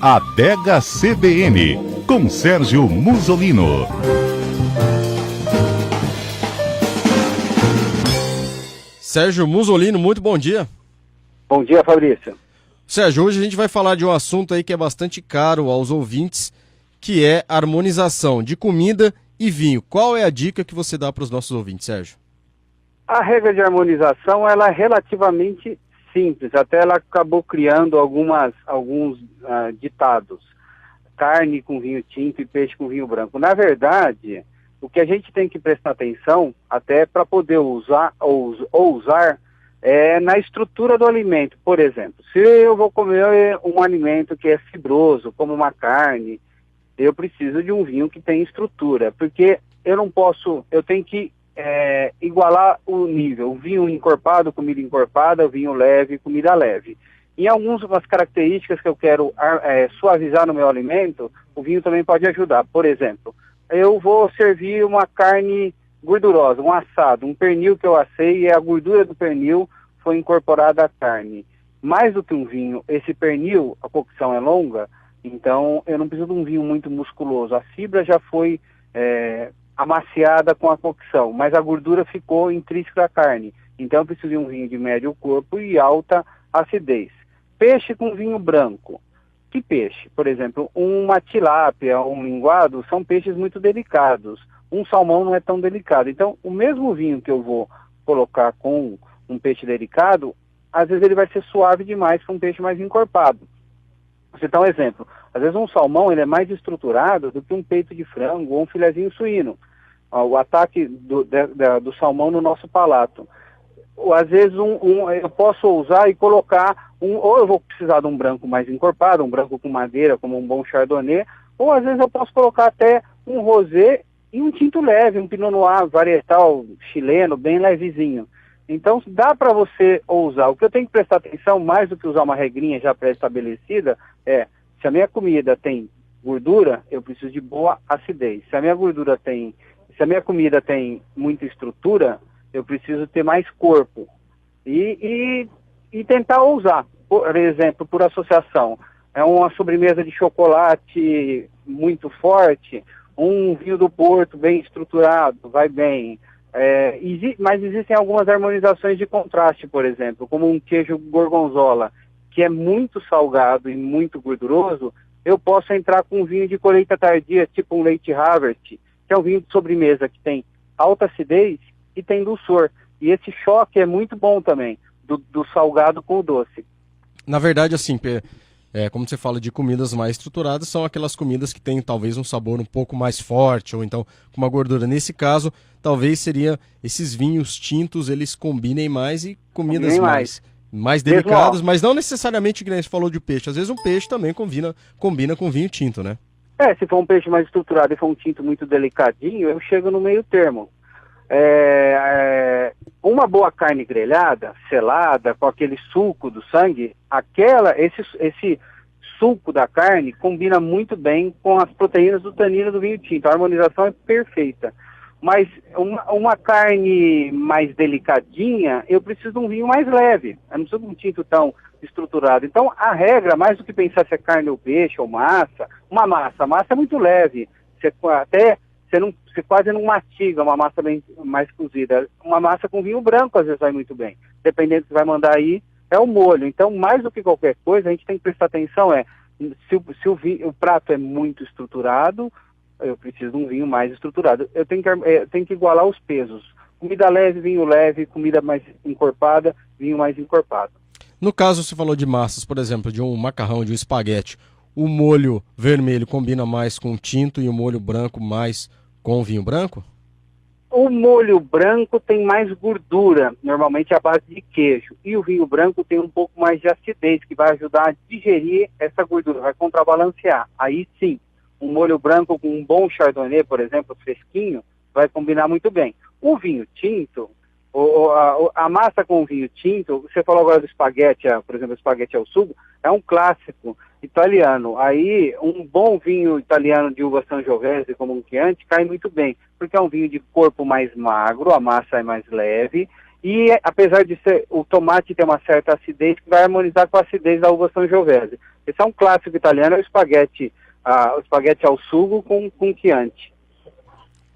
Adega CBN, com Sérgio Musolino. Sérgio Musolino, muito bom dia. Bom dia, Fabrício. Sérgio, hoje a gente vai falar de um assunto aí que é bastante caro aos ouvintes, que é a harmonização de comida e vinho. Qual é a dica que você dá para os nossos ouvintes, Sérgio? A regra de harmonização ela é relativamente simples, até ela acabou criando alguns ditados. Carne com vinho tinto e peixe com vinho branco. Na verdade, o que a gente tem que prestar atenção, até para poder usar é na estrutura do alimento. Por exemplo, se eu vou comer um alimento que é fibroso, como uma carne, eu preciso de um vinho que tem estrutura, porque eu tenho que igualar o nível, o vinho encorpado, comida encorpada, o vinho leve, comida leve. Em algumas características que eu quero suavizar no meu alimento, o vinho também pode ajudar. Por exemplo, eu vou servir uma carne gordurosa, um assado, um pernil que eu assei e a gordura do pernil foi incorporada à carne. Mais do que um vinho, esse pernil, a cocção é longa, então eu não preciso de um vinho muito musculoso. A fibra já foi amaciada com a cocção, mas a gordura ficou intrínseca à carne. Então eu preciso de um vinho de médio corpo e alta acidez. Peixe com vinho branco. Que peixe? Por exemplo, uma tilápia, um linguado, são peixes muito delicados. Um salmão não é tão delicado. Então, o mesmo vinho que eu vou colocar com um peixe delicado, às vezes ele vai ser suave demais com um peixe mais encorpado. Você dá um exemplo. Às vezes um salmão ele é mais estruturado do que um peito de frango ou um filezinho suíno. O ataque do salmão no nosso palato. Ou, às vezes eu posso usar e colocar ou eu vou precisar de um branco mais encorpado, um branco com madeira, como um bom chardonnay, ou às vezes eu posso colocar até um rosé e um tinto leve, um pinot noir varietal chileno, bem levezinho. Então dá para você usar. O que eu tenho que prestar atenção, mais do que usar uma regrinha já pré-estabelecida, é se a minha comida tem gordura, eu preciso de boa acidez. Se a minha comida tem muita estrutura, eu preciso ter mais corpo. E tentar usar, por exemplo, por associação. É uma sobremesa de chocolate muito forte, um vinho do Porto bem estruturado, vai bem. Mas existem algumas harmonizações de contraste, por exemplo, como um queijo gorgonzola, que é muito salgado e muito gorduroso, eu posso entrar com um vinho de colheita tardia, tipo um leite Harvest, que é um vinho de sobremesa que tem alta acidez e tem dulçor. E esse choque é muito bom também, do salgado com o doce. Na verdade, assim, como você fala de comidas mais estruturadas, são aquelas comidas que têm talvez um sabor um pouco mais forte, ou então com uma gordura. Nesse caso, talvez seria esses vinhos tintos, eles combinem mais e comidas mais delicadas, mas não necessariamente que nem você falou de peixe. Às vezes um peixe também combina com vinho tinto, né? Se for um peixe mais estruturado e for um tinto muito delicadinho, eu chego no meio termo. Uma boa carne grelhada, selada, com aquele suco do sangue, esse suco da carne combina muito bem com as proteínas do tanino do vinho tinto. A harmonização é perfeita. Mas uma carne mais delicadinha, eu preciso de um vinho mais leve. Eu não preciso de um tinto tão estruturado. Então, a regra, mais do que pensar se é carne ou peixe ou massa, a massa é muito leve. Você quase não mastiga uma massa bem mais cozida. Uma massa com vinho branco às vezes vai muito bem. Dependendo do que vai mandar aí, é o molho. Então, mais do que qualquer coisa, a gente tem que prestar atenção se o prato é muito estruturado, eu preciso de um vinho mais estruturado. Eu tenho que igualar os pesos. Comida leve, comida mais encorpada, vinho mais encorpado. No caso, você falou de massas, por exemplo, de um macarrão, de um espaguete. O molho vermelho combina mais com tinto e o molho branco mais com vinho branco? O molho branco tem mais gordura, normalmente à base de queijo. E o vinho branco tem um pouco mais de acidez, que vai ajudar a digerir essa gordura, vai contrabalancear. Aí sim, um molho branco com um bom chardonnay, por exemplo, fresquinho, vai combinar muito bem. O vinho tinto, a massa com o vinho tinto, você falou agora do espaguete, por exemplo, o espaguete ao sugo, é um clássico italiano. Aí, um bom vinho italiano de uva Sangiovese, como um Chianti, cai muito bem, porque é um vinho de corpo mais magro, a massa é mais leve, e apesar de o tomate ter uma certa acidez, que vai harmonizar com a acidez da uva Sangiovese. Esse é um clássico italiano, é o espaguete ao sugo com Chianti.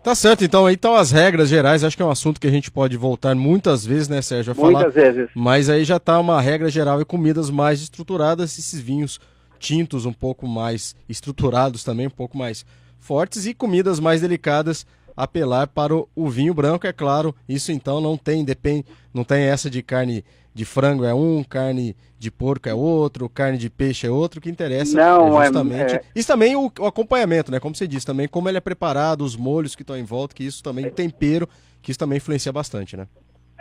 Tá certo, então aí estão as regras gerais, acho que é um assunto que a gente pode voltar muitas vezes, né, Sérgio, a falar. Muitas vezes. Mas aí já tá uma regra geral e comidas mais estruturadas, esses vinhos tintos um pouco mais estruturados também, um pouco mais fortes, e comidas mais delicadas, apelar para o vinho branco, é claro. Isso então não tem essa de carne de frango é um, carne de porco é outro, carne de peixe é outro. O que interessa não, é justamente isso, também o acompanhamento, né? Como você disse, também como ele é preparado, os molhos que estão em volta, que isso também, tempero, que isso também influencia bastante, né?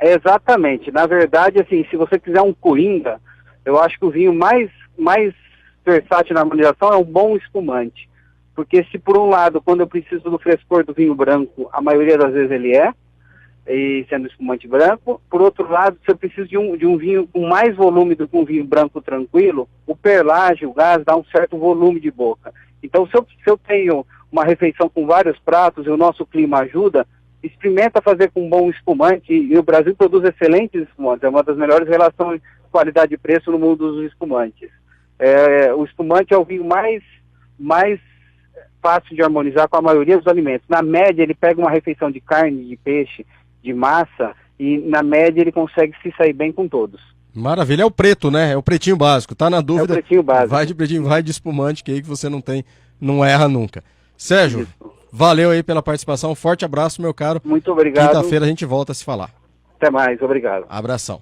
Exatamente. Na verdade, assim, se você quiser um coringa, eu acho que o vinho mais versátil na harmonização é um bom espumante. Porque se por um lado, quando eu preciso do frescor do vinho branco, a maioria das vezes ele e sendo espumante branco. Por outro lado, se eu preciso de um vinho com mais volume do que um vinho branco tranquilo, o perlage, o gás, dá um certo volume de boca. Então, se eu tenho uma refeição com vários pratos e o nosso clima ajuda, experimenta fazer com um bom espumante, e o Brasil produz excelentes espumantes, é uma das melhores relações qualidade e preço no mundo dos espumantes. O espumante é o vinho mais fácil de harmonizar com a maioria dos alimentos. Na média, ele pega uma refeição de carne, de peixe, de massa, e na média ele consegue se sair bem com todos. Maravilha, é o preto, né? É o pretinho básico. Tá na dúvida? É o pretinho básico. Vai de pretinho, vai de espumante, que aí que você não erra nunca. Sérgio, isso. Valeu aí pela participação. Um forte abraço, meu caro. Muito obrigado. Quinta-feira a gente volta a se falar. Até mais, obrigado. Abração.